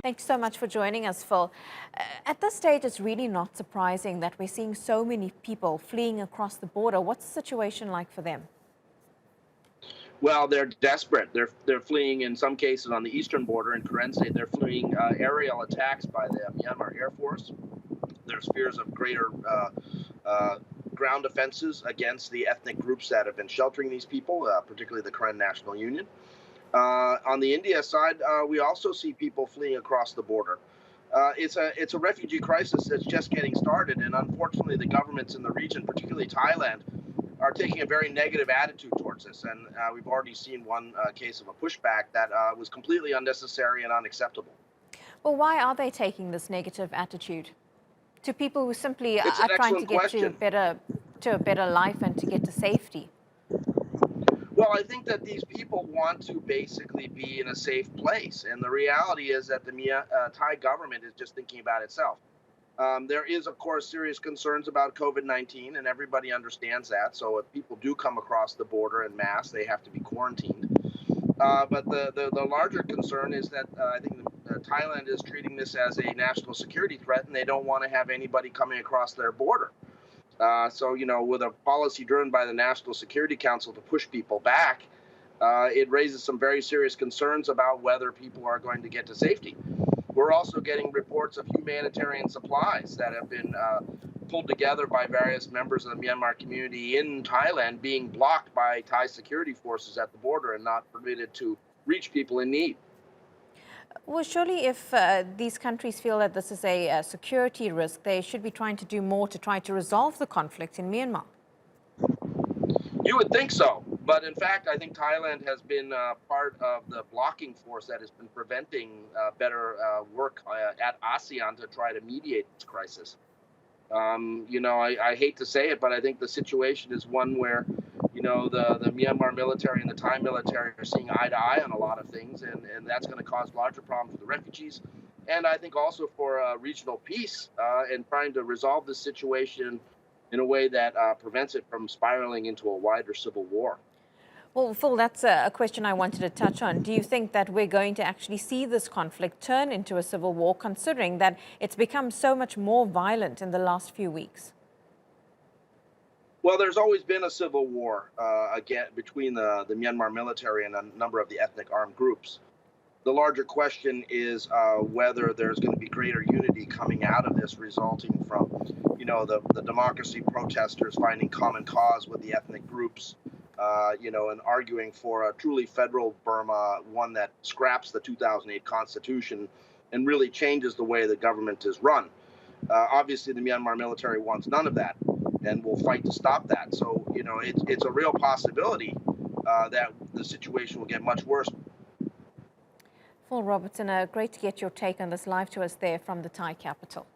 Thanks so much for joining us, Phil. At this stage, it's really not surprising that we're seeing so many people fleeing across the border. What's the situation like for them? Well, they're desperate. They're fleeing in some cases on the eastern border in Karen State. They're fleeing aerial attacks by the Myanmar Air Force. There's fears of greater ground offenses against the ethnic groups that have been sheltering these people, particularly the Karen National Union. On the India side, we also see people fleeing across the border. It's a refugee crisis that's just getting started, and unfortunately, the governments in the region, particularly Thailand, are taking a very negative attitude towards this. And we've already seen one case of a pushback that was completely unnecessary and unacceptable. Well, why are they taking this negative attitude to people who simply It's are an trying to excellent get question. to a better life and to get to safety? Well, I think that these people want to basically be in a safe place. And the reality is that the Thai government is just thinking about itself. There is, of course, serious concerns about COVID-19, and everybody understands that. So if people do come across the border en masse, they have to be quarantined. But the larger concern is that I think Thailand is treating this as a national security threat, and they don't want to have anybody coming across their border. So, with a policy driven by the National Security Council to push people back, it raises some very serious concerns about whether people are going to get to safety. We're also getting reports of humanitarian supplies that have been pulled together by various members of the Myanmar community in Thailand being blocked by Thai security forces at the border and not permitted to reach people in need. Well, surely if these countries feel that this is a security risk, they should be trying to do more to try to resolve the conflict in Myanmar. You would think so. But in fact, I think Thailand has been part of the blocking force that has been preventing better work at ASEAN to try to mediate this crisis. I hate to say it, but I think the situation is one where, the Myanmar military and the Thai military are seeing eye to eye on a lot of things, and that's going to cause larger problems for the refugees. And I think also for regional peace and trying to resolve this situation in a way that prevents it from spiraling into a wider civil war. Well, Phil, that's a question I wanted to touch on. Do you think that we're going to actually see this conflict turn into a civil war, considering that it's become so much more violent in the last few weeks? Well, there's always been a civil war again between the Myanmar military and a number of the ethnic armed groups. The larger question is whether there's going to be greater unity coming out of this, resulting from, the democracy protesters finding common cause with the ethnic groups, and arguing for a truly federal Burma, one that scraps the 2008 constitution and really changes the way the government is run. Obviously, the Myanmar military wants none of that and will fight to stop that. So, it's a real possibility that the situation will get much worse. Phil Robertson, great to get your take on this live to us there from the Thai capital.